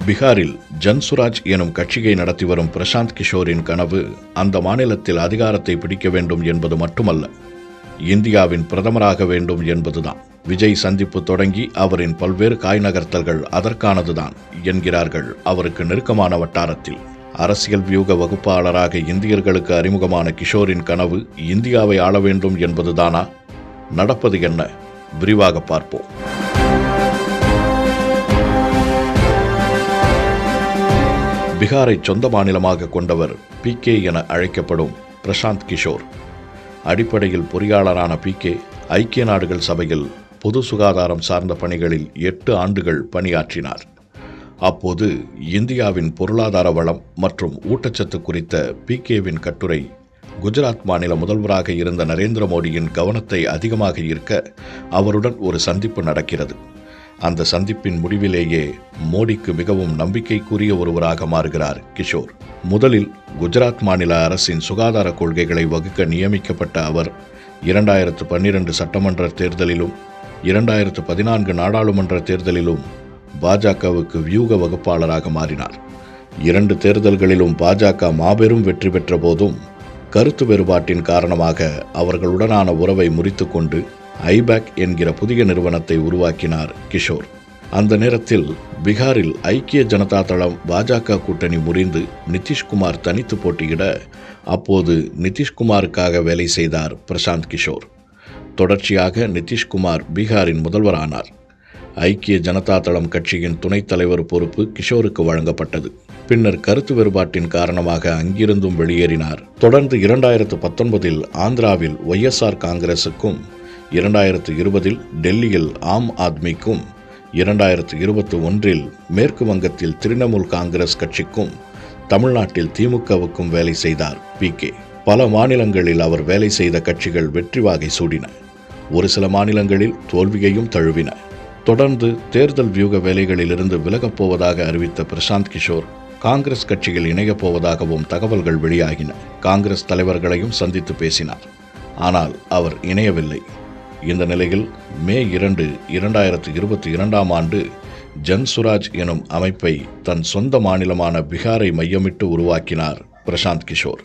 பீகாரில் ஜன்சுராஜ் எனும் கட்சியை நடத்தி வரும் பிரசாந்த் கிஷோரின் கனவு அந்த மாநிலத்தில் அதிகாரத்தை பிடிக்க வேண்டும் என்பது மட்டுமல்ல, இந்தியாவின் பிரதமராக வேண்டும் என்பதுதான். விஜய் சந்திப்பு தொடங்கி அவரின் பல்வேறு காய் நகர்த்தல்கள் அதற்கானதுதான் என்கிறார்கள் அவருக்கு நெருக்கமான வட்டாரத்தில். அரசியல் வியூக வகுப்பாளராக இந்தியர்களுக்கு அறிமுகமான கிஷோரின் கனவு இந்தியாவை ஆள வேண்டும் என்பதுதானா? நடப்பது என்ன? விரிவாக பார்ப்போம். பீகாரை சொந்த மாநிலமாக கொண்டவர் PK என அழைக்கப்படும் பிரசாந்த் கிஷோர். அடிப்படையில் பொறியாளரான PK ஐக்கிய நாடுகள் சபையில் பொது சுகாதாரம் சார்ந்த பணிகளில் 8 ஆண்டுகள் பணியாற்றினார். அப்போது இந்தியாவின் பொருளாதார வளம் மற்றும் ஊட்டச்சத்து குறித்த PKவின் கட்டுரை குஜராத் மாநில முதல்வராக இருந்த நரேந்திர மோடியின் கவனத்தை அதிகமாக ஈர்க்க அவருடன் ஒரு சந்திப்பு நடக்கிறது. அந்த சந்திப்பின் முடிவிலேயே மோடிக்கு மிகவும் நம்பிக்கைக்குரிய ஒருவராக மாறுகிறார் கிஷோர். முதலில் குஜராத் மாநில அரசின் சுகாதார கொள்கைகளை வகுக்க நியமிக்கப்பட்ட அவர் 2012 சட்டமன்ற தேர்தலிலும் 2014 நாடாளுமன்ற தேர்தலிலும் பாஜகவுக்கு வியூக வகுப்பாளராக மாறினார். 2 தேர்தல்களிலும் பாஜக மாபெரும் வெற்றி பெற்ற போதும் கருத்து வேறுபாட்டின் காரணமாக அவர்களுடனான உறவை முறித்துக்கொண்டு ஐபேக் என்கிற புதிய நிறுவனத்தை உருவாக்கினார் கிஷோர். அந்த நேரத்தில் பீகாரில் ஐக்கிய ஜனதா தளம் பாஜக கூட்டணி முறிந்து நிதிஷ்குமார் தனித்து போட்டியிட அப்போது நிதிஷ்குமாருக்காக வேலை செய்தார் பிரசாந்த் கிஷோர். தொடர்ச்சியாக நிதிஷ்குமார் பீகாரின் முதல்வரானார். ஐக்கிய ஜனதா தளம் கட்சியின் துணைத் தலைவர் பொறுப்பு கிஷோருக்கு வழங்கப்பட்டது. பின்னர் கருத்து வேறுபாட்டின் காரணமாக அங்கிருந்தும் வெளியேறினார். தொடர்ந்து 2019 ஆந்திராவில் YSR காங்கிரசுக்கும், 2020 டெல்லியில் ஆம் ஆத்மிக்கும், 2021 மேற்கு வங்கத்தில் திரிணாமுல் காங்கிரஸ் கட்சிக்கும், தமிழ்நாட்டில் திமுகவுக்கும் வேலை செய்தார் PK. பல மாநிலங்களில் அவர் வேலை செய்த கட்சிகள் வெற்றி வாகை சூடின. ஒரு சில மாநிலங்களில் தோல்வியையும் தழுவின. தொடர்ந்து தேர்தல் வியூக வேலைகளிலிருந்து விலகப் போவதாக அறிவித்த பிரசாந்த் கிஷோர் காங்கிரஸ் கட்சியில் இணையப் போவதாகவும் தகவல்கள் வெளியாகின. காங்கிரஸ் தலைவர்களையும் சந்தித்து பேசினார். ஆனால் அவர் இணையவில்லை. இந்த நிலையில் மே 2, 2022 ஆண்டு ஜன்சுராஜ் எனும் அமைப்பை தன் சொந்த மாநிலமான பீகாரை மையமிட்டு உருவாக்கினார் பிரசாந்த் கிஷோர்.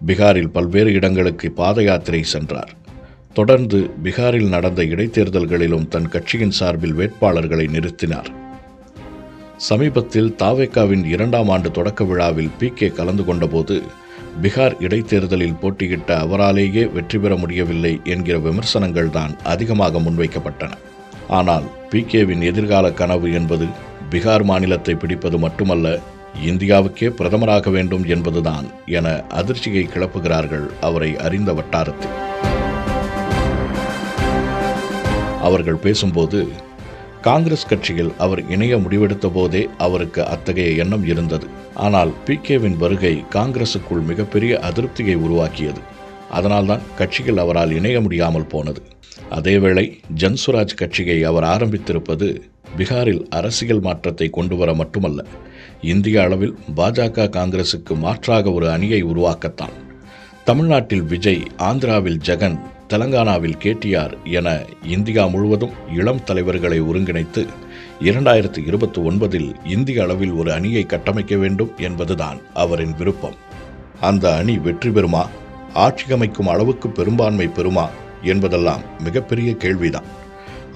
பீகாரில் பல்வேறு இடங்களுக்கு பாத யாத்திரை சென்றார். தொடர்ந்து பீகாரில் நடந்த இடைத்தேர்தல்களிலும் தன் கட்சியின் சார்பில் வேட்பாளர்களை நிறுத்தினார். சமீபத்தில் தாவேகாவின் 2ஆம் ஆண்டு தொடக்க விழாவில் PK கலந்து கொண்டபோது பீகார் இடைத்தேர்தலில் போட்டியிட்ட அவராலேயே வெற்றி பெற முடியவில்லை என்கிற விமர்சனங்கள் தான் அதிகமாக முன்வைக்கப்பட்டன. ஆனால் PKவின் எதிர்கால கனவு என்பது பீகார் மாநிலத்தை பிடிப்பது மட்டுமல்ல, இந்தியாவுக்கே பிரதமராக வேண்டும் என்பதுதான் என அதிர்ச்சியை கிளப்புகிறார்கள் அவரை அறிந்த வட்டாரத்தில். அவர்கள் பேசும்போது, காங்கிரஸ் கட்சியில் அவர் இணைய முடிவெடுத்த போதே அவருக்கு அத்தகைய எண்ணம் இருந்தது. ஆனால் PKவின் வருகை காங்கிரசுக்குள் மிகப்பெரிய அதிருப்தியை உருவாக்கியது. அதனால்தான் கட்சியில் அவரால் இணைய முடியாமல் போனது. அதேவேளை ஜன்சுராஜ் கட்சியை அவர் ஆரம்பித்திருப்பது பீகாரில் அரசியல் மாற்றத்தை கொண்டு வர மட்டுமல்ல, இந்திய அளவில் பாஜக காங்கிரசுக்கு மாற்றாக ஒரு அணியை உருவாக்கத்தான். தமிழ்நாட்டில் விஜய், ஆந்திராவில் ஜெகன், தெலங்கானாவில் KTR என இந்தியா முழுவதும் இளம் தலைவர்களை ஒருங்கிணைத்து 2029 இந்திய அளவில் ஒரு அணியை கட்டமைக்க வேண்டும் என்பதுதான் அவரின் விருப்பம். அந்த அணி வெற்றி பெறுமா, ஆட்சி அமைக்கும் அளவுக்கு பெரும்பான்மை பெறுமா என்பதெல்லாம் மிகப்பெரிய கேள்விதான்.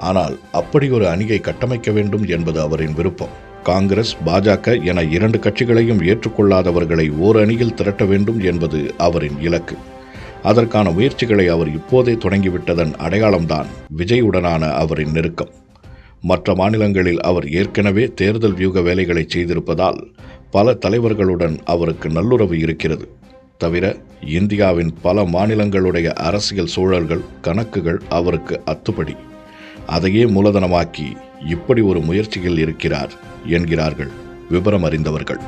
ஆனால் அப்படி ஒரு அணியை கட்டமைக்க வேண்டும் என்பது அவரின் விருப்பம். காங்கிரஸ், பாஜக என 2 கட்சிகளையும் ஏற்றுக்கொள்ளாதவர்களை ஓர் அணியில் திரட்ட வேண்டும் என்பது அவரின் இலக்கு. அதற்கான முயற்சிகளை அவர் இப்போதே தொடங்கிவிட்டதன் அடையாளம்தான் விஜயுடனான அவரின் நெருக்கம். மற்ற மாநிலங்களில் அவர் ஏற்கனவே தேர்தல் வியூக வேலைகளை செய்திருப்பதால் பல தலைவர்களுடன் அவருக்கு நல்லுறவு இருக்கிறது. தவிர இந்தியாவின் பல மாநிலங்களுடைய அரசியல் சூழல்கள், கணக்குகள் அவருக்கு அத்துப்படி. அதையே மூலதனமாக்கி இப்படி ஒரு முயற்சியில் இருக்கிறார் என்கிறார்கள் விபரம் அறிந்தவர்கள்.